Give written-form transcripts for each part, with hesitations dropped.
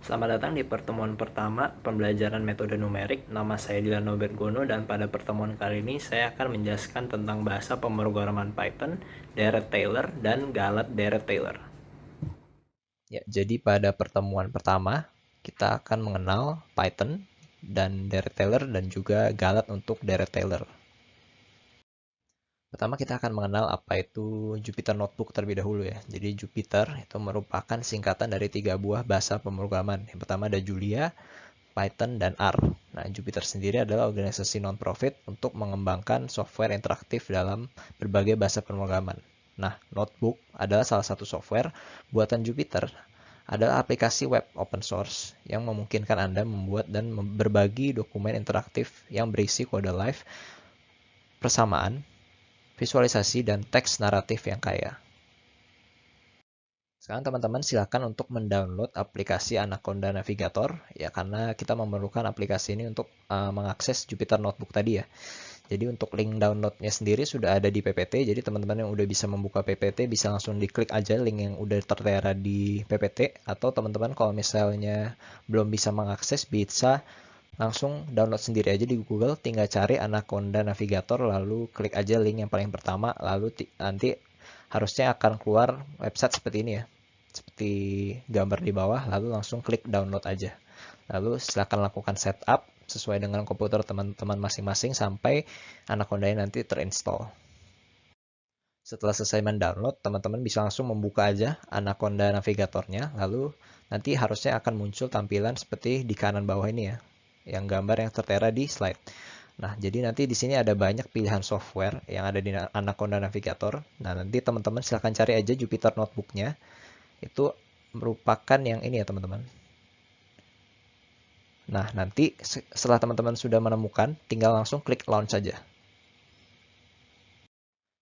Selamat datang di pertemuan pertama pembelajaran metode numerik. Nama saya Dilano Bergono dan pada pertemuan kali ini saya akan menjelaskan tentang bahasa pemrograman Python, Deret Taylor, dan Galat Deret Taylor. Ya, jadi pada pertemuan pertama kita akan mengenal Python dan Deret Taylor dan juga Galat untuk Deret Taylor. Pertama kita akan mengenal apa itu Jupyter Notebook terlebih dahulu ya. Jadi Jupyter itu merupakan singkatan dari 3 buah bahasa pemrograman. Yang pertama ada Julia, Python, dan R. Nah, Jupyter sendiri adalah organisasi non-profit untuk mengembangkan software interaktif dalam berbagai bahasa pemrograman. Nah, Notebook adalah salah satu software buatan Jupyter, adalah aplikasi web open source yang memungkinkan Anda membuat dan berbagi dokumen interaktif yang berisi kode live, persamaan, visualisasi, dan teks naratif yang kaya. Sekarang teman-teman silakan untuk mendownload aplikasi Anaconda Navigator ya, karena kita memerlukan aplikasi ini untuk mengakses Jupyter Notebook tadi ya. Jadi untuk link downloadnya sendiri sudah ada di PPT, jadi teman-teman yang udah bisa membuka PPT bisa langsung diklik aja link yang udah tertera di PPT, atau teman-teman kalau misalnya belum bisa mengakses bisa langsung download sendiri aja di Google, tinggal cari Anaconda Navigator lalu klik aja link yang paling pertama, lalu nanti harusnya akan keluar website seperti ini ya, seperti gambar di bawah, lalu langsung klik download aja. Lalu silakan lakukan setup sesuai dengan komputer teman-teman masing-masing sampai Anaconda nanti terinstall. Setelah selesai mendownload, teman-teman bisa langsung membuka aja Anaconda Navigatornya, lalu nanti harusnya akan muncul tampilan seperti di kanan bawah ini ya, yang gambar yang tertera di slide. Nah, jadi nanti di sini ada banyak pilihan software yang ada di Anaconda Navigator. Nah, nanti teman-teman silahkan cari aja Jupyter Notebook-nya. Itu merupakan yang ini ya, teman-teman. Nah, nanti setelah teman-teman sudah menemukan, tinggal langsung klik launch saja.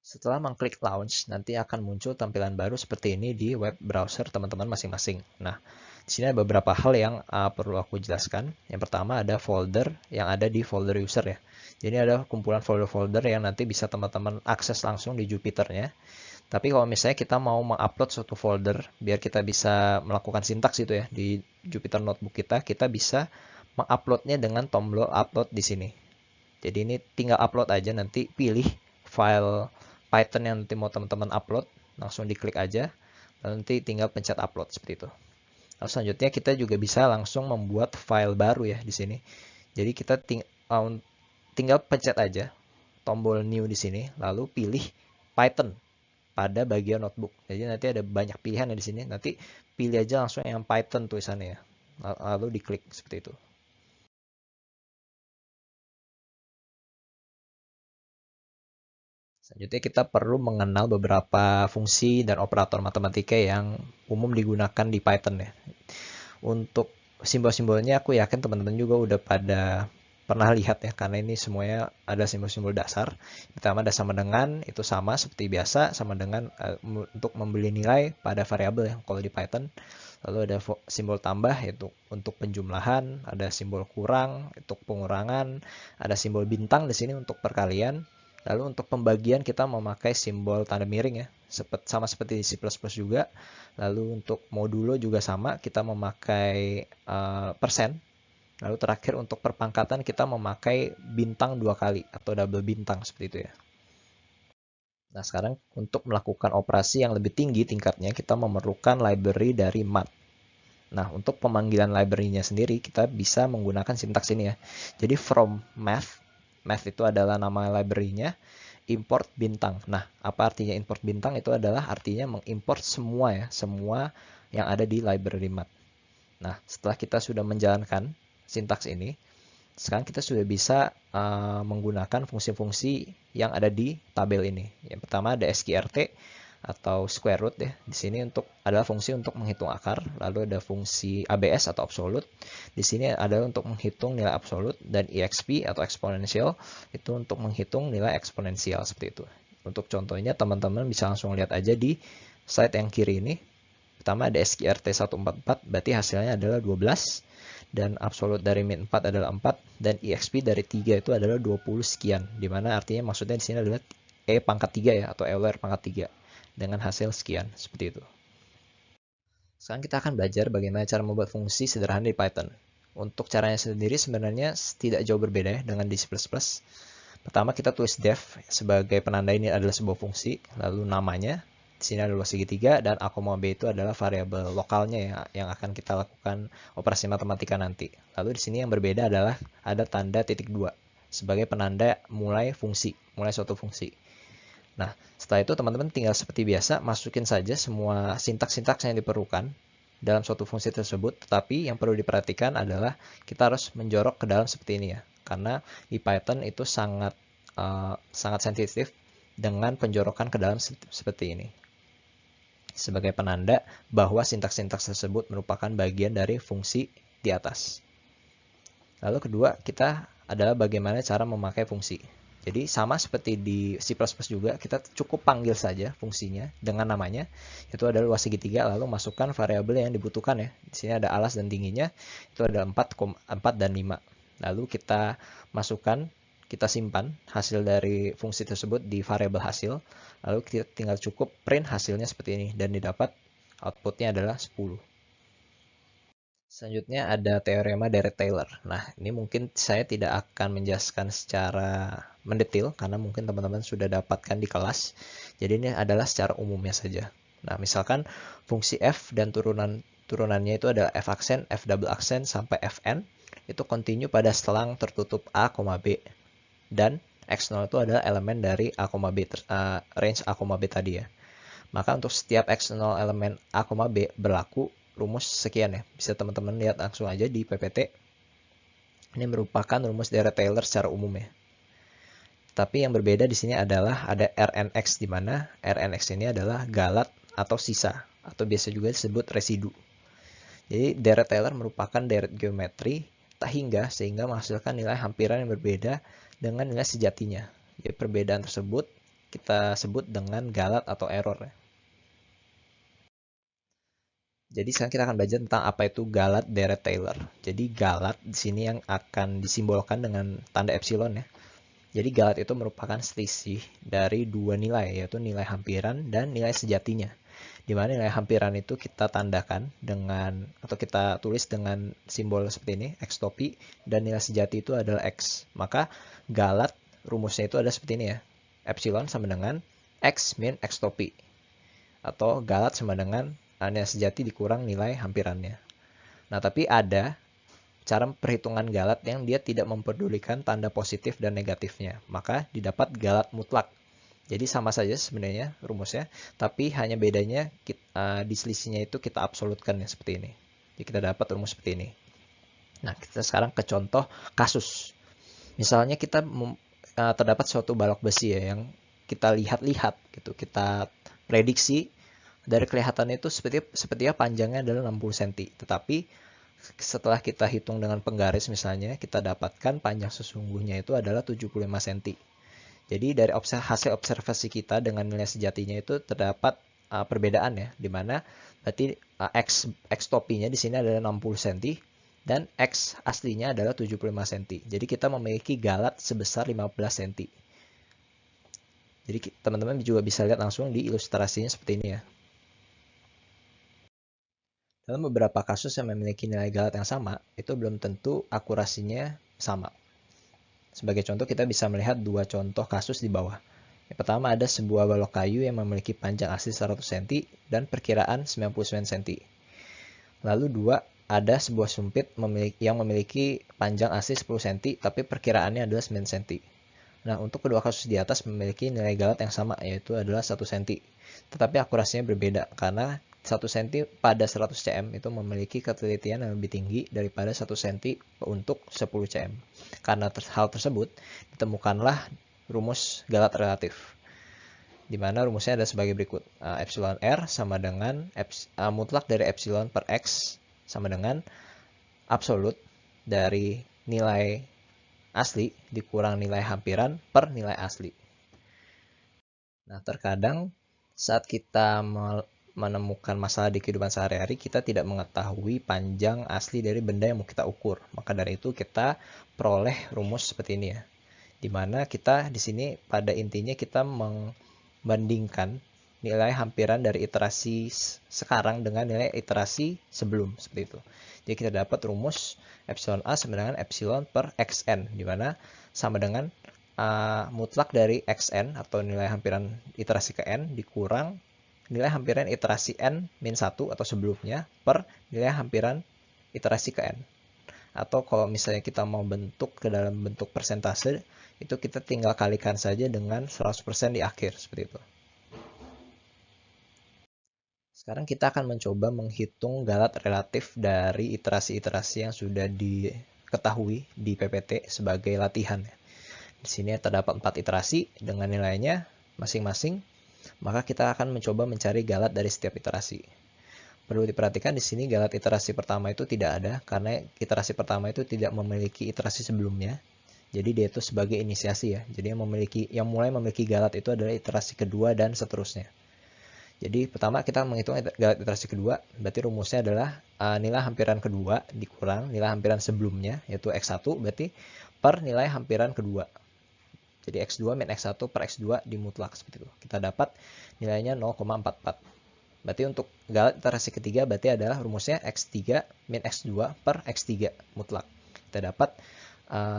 Setelah mengklik launch, nanti akan muncul tampilan baru seperti ini di web browser teman-teman masing-masing. Nah, di sini ada beberapa hal yang perlu aku jelaskan. Yang pertama ada folder yang ada di folder user ya. Jadi ada kumpulan folder-folder yang nanti bisa teman-teman akses langsung di Jupyter-nya. Tapi kalau misalnya kita mau mengupload suatu folder, biar kita bisa melakukan sintaks itu ya di Jupyter Notebook kita, kita bisa menguploadnya dengan tombol upload di sini. Jadi ini tinggal upload aja, nanti pilih file Python yang nanti mau teman-teman upload, langsung diklik aja, lalu nanti tinggal pencet upload seperti itu. Lalu selanjutnya kita juga bisa langsung membuat file baru ya di sini. Jadi kita tinggal pencet aja tombol new di sini, lalu pilih Python pada bagian notebook. Jadi nanti ada banyak pilihan di sini. Nanti pilih aja langsung yang Python tulisannya ya. Lalu diklik seperti itu. Selanjutnya kita perlu mengenal beberapa fungsi dan operator matematika yang umum digunakan di Python ya. Untuk simbol-simbolnya aku yakin teman-teman juga udah pada pernah lihat ya, karena ini semuanya ada simbol-simbol dasar. Pertama ada sama dengan, itu sama seperti biasa, sama dengan untuk membeli nilai pada variabel ya kalau di Python. Lalu ada simbol tambah yaitu untuk penjumlahan, ada simbol kurang untuk pengurangan, ada simbol bintang di sini untuk perkalian. Lalu untuk pembagian kita memakai simbol tanda miring ya, sama seperti di C++ juga. Lalu untuk modulo juga sama, kita memakai persen. Lalu terakhir untuk perpangkatan kita memakai bintang 2 kali atau double bintang seperti itu ya. Nah sekarang untuk melakukan operasi yang lebih tinggi tingkatnya kita memerlukan library dari math. Nah untuk pemanggilan library-nya sendiri kita bisa menggunakan sintaks ini ya. Jadi from math, math itu adalah nama library-nya, import bintang. Nah, apa artinya import bintang? Itu adalah artinya mengimport semua ya, semua yang ada di library math. Nah, setelah kita sudah menjalankan sintaks ini, sekarang kita sudah bisa menggunakan fungsi-fungsi yang ada di tabel ini. Yang pertama ada sqrt atau square root ya. Di sini adalah fungsi untuk menghitung akar, lalu ada fungsi ABS atau absolute. Di sini adalah untuk menghitung nilai absolut, dan exp atau exponential itu untuk menghitung nilai eksponensial seperti itu. Untuk contohnya teman-teman bisa langsung lihat aja di slide yang kiri ini. Pertama ada sqrt 144, berarti hasilnya adalah 12, dan absolut dari min 4 adalah 4, dan exp dari 3 itu adalah 20 sekian, dimana artinya maksudnya di sini adalah E pangkat 3 ya, atau Euler pangkat 3 dengan hasil sekian, seperti itu. Sekarang kita akan belajar bagaimana cara membuat fungsi sederhana di Python. Untuk caranya sendiri sebenarnya tidak jauh berbeda ya dengan di C++. Pertama kita tulis def sebagai penanda ini adalah sebuah fungsi, lalu namanya, di sini ada luas segitiga, dan a, b itu adalah variabel lokalnya ya, yang akan kita lakukan operasi matematika nanti. Lalu di sini yang berbeda adalah ada tanda titik 2 sebagai penanda mulai suatu fungsi. Nah, setelah itu teman-teman tinggal seperti biasa masukin saja semua sintaks-sintaks yang diperlukan dalam suatu fungsi tersebut, tetapi yang perlu diperhatikan adalah kita harus menjorok ke dalam seperti ini ya. Karena di Python itu sangat sensitif dengan penjorokan ke dalam seperti ini. Sebagai penanda bahwa sintaks-sintaks tersebut merupakan bagian dari fungsi di atas. Lalu kedua, kita adalah bagaimana cara memakai fungsi. Jadi sama seperti di C++ juga, kita cukup panggil saja fungsinya dengan namanya, itu adalah luas segitiga, lalu masukkan variabel yang dibutuhkan ya. Di sini ada alas dan tingginya, itu ada 4 dan 5. Lalu kita masukkan, kita simpan hasil dari fungsi tersebut di variabel hasil, lalu kita tinggal cukup print hasilnya seperti ini, dan didapat outputnya adalah 10. Selanjutnya ada teorema Dirac-Taylor. Nah, ini mungkin saya tidak akan menjelaskan secara mendetail karena mungkin teman-teman sudah dapatkan di kelas. Jadi ini adalah secara umumnya saja. Nah, misalkan fungsi f dan turunannya itu ada f aksen, f double aksen sampai fn itu kontinu pada selang tertutup a, b dan x0 itu adalah elemen dari a, b range a, b tadi ya. Maka untuk setiap x0 elemen a, b berlaku rumus sekian ya. Bisa teman-teman lihat langsung aja di PPT. Ini merupakan rumus Dirac-Taylor secara umum ya. Tapi yang berbeda di sini adalah ada Rnx, di mana Rnx ini adalah galat atau sisa, atau biasa juga disebut residu. Jadi Dirac-Taylor merupakan deret geometri tak hingga sehingga menghasilkan nilai hampiran yang berbeda dengan nilai sejatinya. Jadi perbedaan tersebut kita sebut dengan galat atau error ya. Jadi sekarang kita akan belajar tentang apa itu galat Dirac-Taylor. Jadi galat di sini yang akan disimbolkan dengan tanda epsilon ya. Jadi galat itu merupakan selisih dari dua nilai, yaitu nilai hampiran dan nilai sejatinya. Di mana nilai hampiran itu kita tandakan dengan, atau kita tulis dengan simbol seperti ini, x topi, dan nilai sejati itu adalah x. Maka galat rumusnya itu ada seperti ini ya. Epsilon sama dengan x min x topi. Atau galat sama dengan nilai sejati dikurang nilai hampirannya. Nah, tapi ada cara perhitungan galat yang dia tidak memperdulikan tanda positif dan negatifnya. Maka didapat galat mutlak. Jadi sama saja sebenarnya rumusnya, tapi hanya bedanya di selisihnya itu kita absolutkan ya seperti ini. Jadi kita dapat rumus seperti ini. Nah, kita sekarang ke contoh kasus. Misalnya kita terdapat suatu balok besi ya yang kita lihat-lihat gitu, kita prediksi dari kelihatannya itu sepertinya panjangnya adalah 60 cm. Tetapi setelah kita hitung dengan penggaris misalnya, kita dapatkan panjang sesungguhnya itu adalah 75 cm. Jadi dari hasil observasi kita dengan nilai sejatinya itu terdapat perbedaan ya, di mana berarti x topinya di sini adalah 60 cm dan x aslinya adalah 75 cm. Jadi kita memiliki galat sebesar 15 cm. Jadi teman-teman juga bisa lihat langsung di ilustrasinya seperti ini ya. Dalam beberapa kasus yang memiliki nilai galat yang sama, itu belum tentu akurasinya sama. Sebagai contoh, kita bisa melihat dua contoh kasus di bawah. Yang pertama ada sebuah balok kayu yang memiliki panjang asli 100 cm dan perkiraan 99 cm. Lalu dua, ada sebuah sumpit yang memiliki panjang asli 10 cm tapi perkiraannya adalah 9 cm. Nah, untuk kedua kasus di atas memiliki nilai galat yang sama, yaitu adalah 1 cm. Tetapi akurasinya berbeda karena 1 cm pada 100 cm itu memiliki ketelitian yang lebih tinggi daripada 1 cm untuk 10 cm. Karena hal tersebut, ditemukanlah rumus galat relatif. Di mana rumusnya ada sebagai berikut. Epsilon R sama dengan mutlak dari epsilon per X sama dengan absolut dari nilai asli dikurang nilai hampiran per nilai asli. Nah, terkadang saat kita menemukan masalah di kehidupan sehari-hari, kita tidak mengetahui panjang asli dari benda yang mau kita ukur. Maka dari itu kita peroleh rumus seperti ini ya. Dimana kita di sini pada intinya kita membandingkan nilai hampiran dari iterasi sekarang dengan nilai iterasi sebelum, seperti itu. Jadi kita dapat rumus epsilon A sama dengan epsilon per xn, di mana sama dengan mutlak dari xn atau nilai hampiran iterasi ke n dikurang nilai hampiran iterasi n min 1 atau sebelumnya per nilai hampiran iterasi ke n. Atau kalau misalnya kita mau bentuk ke dalam bentuk persentase, itu kita tinggal kalikan saja dengan 100% di akhir, seperti itu. Sekarang kita akan mencoba menghitung galat relatif dari iterasi-iterasi yang sudah diketahui di PPT sebagai latihan. Di sini terdapat 4 iterasi dengan nilainya masing-masing, maka kita akan mencoba mencari galat dari setiap iterasi. Perlu diperhatikan di sini galat iterasi pertama itu tidak ada, karena iterasi pertama itu tidak memiliki iterasi sebelumnya. Jadi dia itu sebagai inisiasi ya. Jadi yang mulai memiliki galat itu adalah iterasi kedua dan seterusnya. Jadi pertama kita menghitung galat iterasi kedua, berarti rumusnya adalah nilai hampiran kedua dikurang nilai hampiran sebelumnya, yaitu x1, berarti per nilai hampiran kedua. Jadi x2 min x1 per x2 dimutlak, seperti itu. Kita dapat nilainya 0,44. Berarti untuk galat iterasi ketiga berarti adalah rumusnya x3 min x2 per x3 mutlak. Kita dapat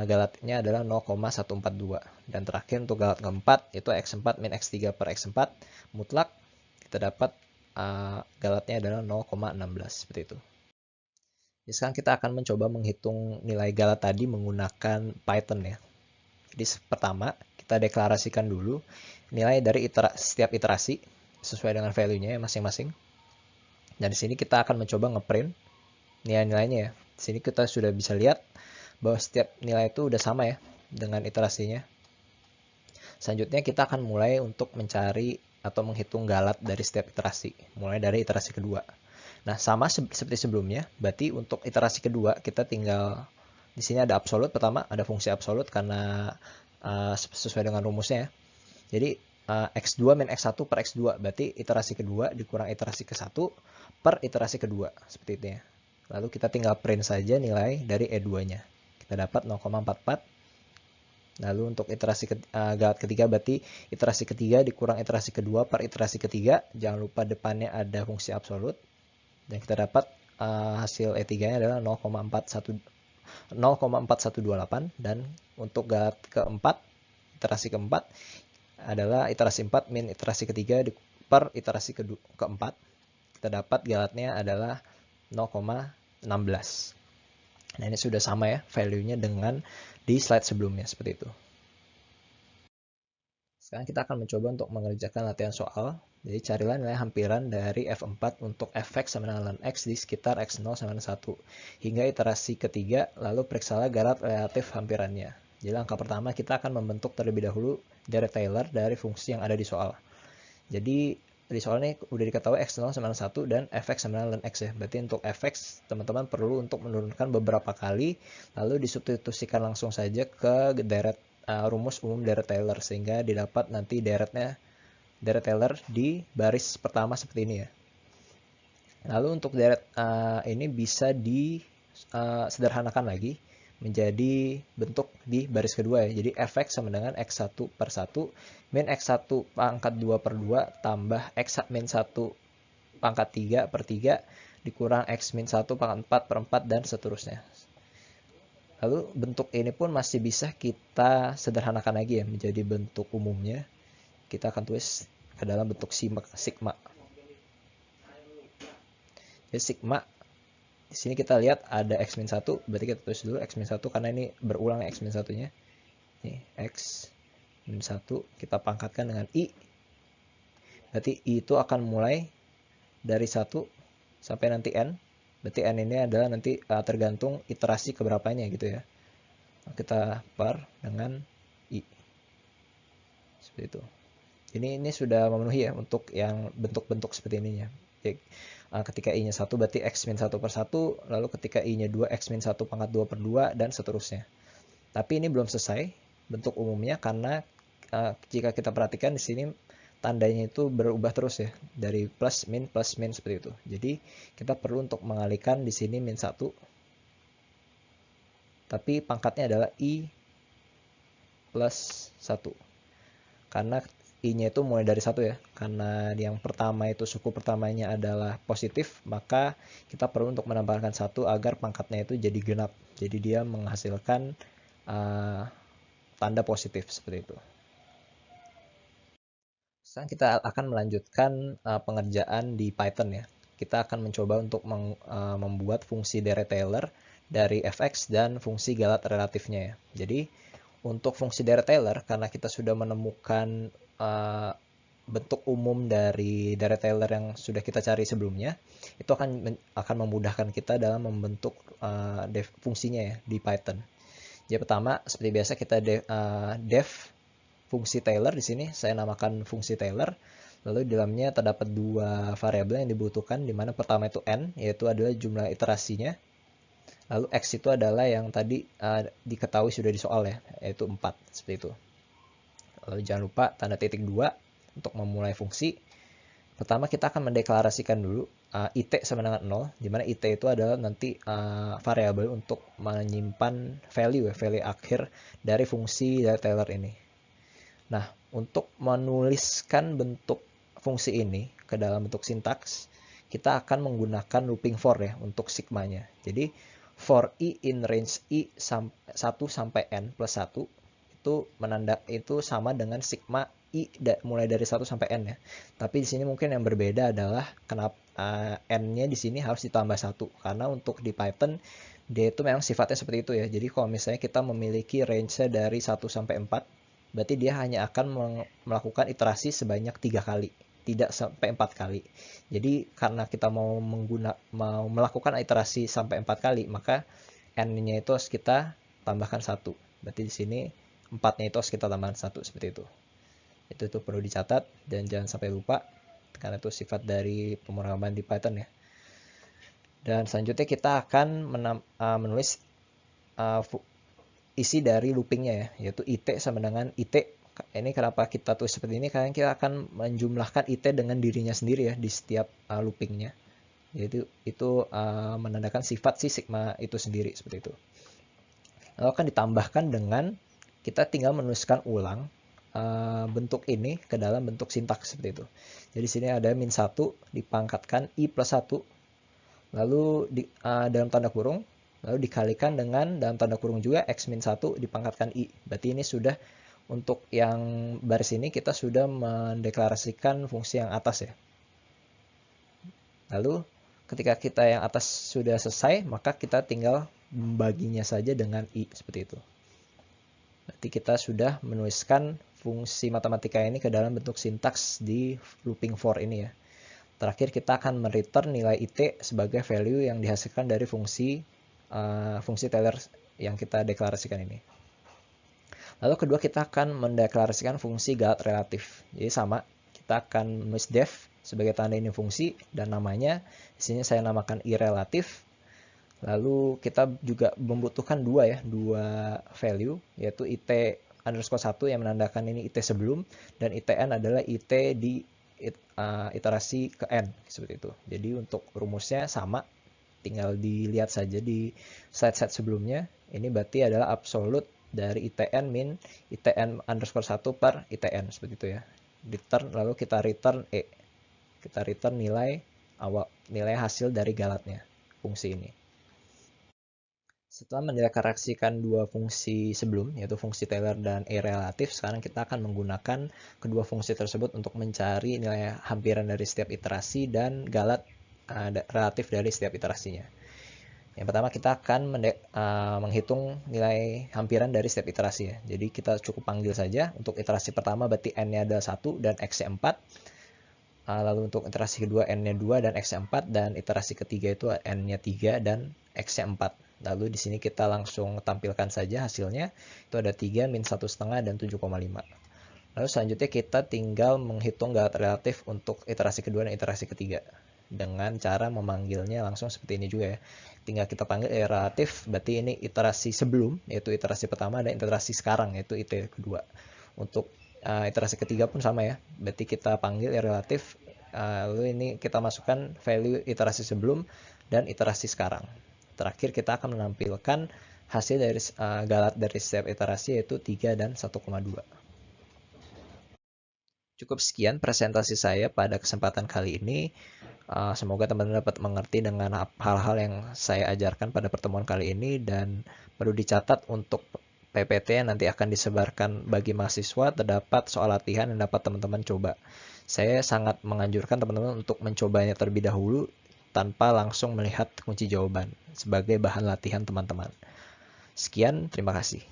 galatnya adalah 0,142. Dan terakhir untuk galat keempat itu x4 min x3 per x4 mutlak. Kita dapat galatnya adalah 0,16, seperti itu. Jadi sekarang kita akan mencoba menghitung nilai galat tadi menggunakan Python ya. Jadi pertama kita deklarasikan dulu nilai dari setiap iterasi sesuai dengan value-nya ya masing-masing. Dan di sini kita akan mencoba ngeprint nilai-nilainya ya. Di sini kita sudah bisa lihat bahwa setiap nilai itu udah sama ya dengan iterasinya. Selanjutnya kita akan mulai untuk mencari atau menghitung galat dari setiap iterasi, mulai dari iterasi kedua. Nah, sama seperti sebelumnya, berarti untuk iterasi kedua kita tinggal di sini ada absolut pertama, ada fungsi absolut karena sesuai dengan rumusnya ya. Jadi x2 min x1 per x2, berarti iterasi kedua dikurang iterasi ke-1 per iterasi kedua, seperti itu ya. Lalu kita tinggal print saja nilai dari E2-nya. Kita dapat 0,44. Lalu untuk iterasi galat ketiga, berarti iterasi ketiga dikurang iterasi kedua per iterasi ketiga. Jangan lupa depannya ada fungsi absolut. Dan kita dapat hasil E3-nya adalah 0,4128. Dan untuk galat keempat, iterasi keempat, adalah iterasi 4 min iterasi ketiga per iterasi keempat. Kita dapat galatnya adalah 0,16. Nah ini sudah sama ya value-nya dengan di slide sebelumnya, seperti itu. Sekarang kita akan mencoba untuk mengerjakan latihan soal. Jadi carilah nilai hampiran dari F4 untuk fx sama dengan ln x di sekitar x0 sama dengan 1. Hingga iterasi ketiga, lalu periksalah galat relatif hampirannya. Jadi langkah pertama kita akan membentuk terlebih dahulu deret Taylor dari fungsi yang ada di soal. Jadi di soal ini udah diketahui x0 sama dengan 1 dan fx sama dengan ln x ya. Berarti untuk fx teman-teman perlu untuk menurunkan beberapa kali lalu disubstitusikan langsung saja ke deret rumus umum deret Taylor sehingga didapat nanti deret Taylor di baris pertama seperti ini ya. Lalu untuk deret ini bisa disederhanakan lagi menjadi bentuk di baris kedua ya. Jadi fx sama dengan x1 per 1 min x1 pangkat 2 per 2 tambah x min 1 pangkat 3 per 3 dikurang x min 1 pangkat 4 per 4 dan seterusnya. Lalu bentuk ini pun masih bisa kita sederhanakan lagi ya menjadi bentuk umumnya. Kita akan tulis ke dalam bentuk sigma. Jadi sigma di sini kita lihat ada x min 1, berarti kita tulis dulu x min 1 karena ini berulang x min 1-nya. Ini x min 1 kita pangkatkan dengan i. Berarti i itu akan mulai dari 1 sampai nanti n. Berarti n ini adalah nanti tergantung iterasi keberapanya gitu ya. Kita par dengan i. Seperti itu. Ini sudah memenuhi ya untuk yang bentuk-bentuk seperti ininya. Jadi, ketika i-nya 1 berarti x min 1 per 1, lalu ketika i-nya 2 x min 1 pangkat 2 per 2 dan seterusnya. Tapi ini belum selesai bentuk umumnya karena jika kita perhatikan di sini tandanya itu berubah terus ya dari plus min seperti itu. Jadi kita perlu untuk mengalihkan di sini min 1. Tapi pangkatnya adalah i plus 1. Karena I-nya itu mulai dari 1 ya. Karena yang pertama itu suku pertamanya adalah positif, maka kita perlu untuk menambahkan 1 agar pangkatnya itu jadi genap. Jadi dia menghasilkan tanda positif seperti itu. Sekarang kita akan melanjutkan pengerjaan di Python ya. Kita akan mencoba untuk membuat fungsi deretailor dari fx dan fungsi galat relatifnya ya. Jadi untuk fungsi deretailor, karena kita sudah menemukan bentuk umum dari deretailor yang sudah kita cari sebelumnya, itu akan memudahkan kita dalam membentuk fungsinya ya di Python. Jadi pertama, seperti biasa kita def fungsi Taylor. Di sini saya namakan fungsi Taylor. Lalu di dalamnya terdapat 2 variabel yang dibutuhkan, di mana pertama itu n, yaitu adalah jumlah iterasinya. Lalu x itu adalah yang tadi diketahui sudah di soal ya, yaitu 4, seperti itu. Lalu jangan lupa tanda titik 2 untuk memulai fungsi. Pertama kita akan mendeklarasikan dulu it sama dengan 0, di mana it itu adalah nanti variabel untuk menyimpan value akhir dari fungsi dari Taylor ini. Nah, untuk menuliskan bentuk fungsi ini ke dalam bentuk sintaks, kita akan menggunakan looping for ya untuk sigmanya. Jadi, for i in range i 1 sampai n plus 1 itu sama dengan sigma i mulai dari 1 sampai n ya. Tapi di sini mungkin yang berbeda adalah kenapa n-nya di sini harus ditambah 1, karena untuk di Python dia itu memang sifatnya seperti itu ya. Jadi kalau misalnya kita memiliki range-nya dari 1 sampai 4, berarti dia hanya akan melakukan iterasi sebanyak 3 kali, tidak sampai 4 kali. Jadi karena kita mau melakukan iterasi sampai 4 kali, maka n-nya itu harus kita tambahkan 1. Berarti di sini 4-nya itu harus kita tambahkan 1, seperti itu. Itu perlu dicatat dan jangan sampai lupa, karena itu sifat dari pemrograman di Python ya. Dan selanjutnya kita akan menulis isi dari loopingnya ya, yaitu it sama dengan it. Ini kenapa kita tulis seperti ini, karena kita akan menjumlahkan it dengan dirinya sendiri ya di setiap loopingnya. Yaitu itu menandakan sifat si sigma itu sendiri, seperti itu. Lalu akan ditambahkan dengan kita tinggal menuliskan ulang bentuk ini ke dalam bentuk sintaks seperti itu. Jadi sini ada min 1 dipangkatkan i plus 1, lalu dalam tanda kurung, lalu dikalikan dengan dalam tanda kurung juga x min 1 dipangkatkan i. Berarti ini sudah untuk yang baris ini kita sudah mendeklarasikan fungsi yang atas ya. Lalu ketika kita yang atas sudah selesai, maka kita tinggal membaginya saja dengan i seperti itu. Berarti kita sudah menuliskan fungsi matematika ini ke dalam bentuk sintaks di looping for ini ya. Terakhir kita akan mereturn nilai it sebagai value yang dihasilkan dari fungsi Taylor yang kita deklarasikan ini. Lalu kedua kita akan mendeklarasikan fungsi galat relatif. Jadi sama, kita akan menulis def sebagai tanda ini fungsi dan namanya di sini saya namakan i relatif. Lalu kita juga membutuhkan dua value, yaitu it underscore 1 yang menandakan ini it sebelum, dan itn adalah it di iterasi ke n, seperti itu. Jadi untuk rumusnya sama, tinggal dilihat saja di slide-slide sebelumnya. Ini berarti adalah absolute dari itn min itn underscore 1 per itn, seperti itu ya. Return, lalu kita return e. Kita return nilai hasil dari galatnya, fungsi ini. Setelah mendeklarasikan dua fungsi sebelum, yaitu fungsi Taylor dan E relatif, sekarang kita akan menggunakan kedua fungsi tersebut untuk mencari nilai hampiran dari setiap iterasi dan galat relatif dari setiap iterasinya. Yang pertama kita akan menghitung nilai hampiran dari setiap iterasi ya. Jadi kita cukup panggil saja. Untuk iterasi pertama berarti n-nya adalah 1 dan x-nya 4. Lalu untuk iterasi kedua n-nya 2 dan x-nya 4, dan iterasi ketiga itu n-nya 3 dan x-nya 4. Lalu di sini kita langsung tampilkan saja hasilnya. Itu ada 3, min 1,5 dan 7,5. Lalu selanjutnya kita tinggal menghitung galat relatif untuk iterasi kedua dan iterasi ketiga, dengan cara memanggilnya langsung seperti ini juga ya. Tinggal kita panggil E relatif, berarti ini iterasi sebelum, yaitu iterasi pertama, dan iterasi sekarang, yaitu it kedua. Untuk iterasi ketiga pun sama ya, berarti kita panggil E relatif, lalu ini kita masukkan value iterasi sebelum dan iterasi sekarang. Terakhir kita akan menampilkan hasil dari galat dari setiap iterasi, yaitu 3 dan 1,2. Cukup sekian presentasi saya pada kesempatan kali ini. Semoga teman-teman dapat mengerti dengan hal-hal yang saya ajarkan pada pertemuan kali ini, dan perlu dicatat untuk PPT yang nanti akan disebarkan bagi mahasiswa, terdapat soal latihan yang dapat teman-teman coba. Saya sangat menganjurkan teman-teman untuk mencobanya terlebih dahulu tanpa langsung melihat kunci jawaban sebagai bahan latihan teman-teman. Sekian, terima kasih.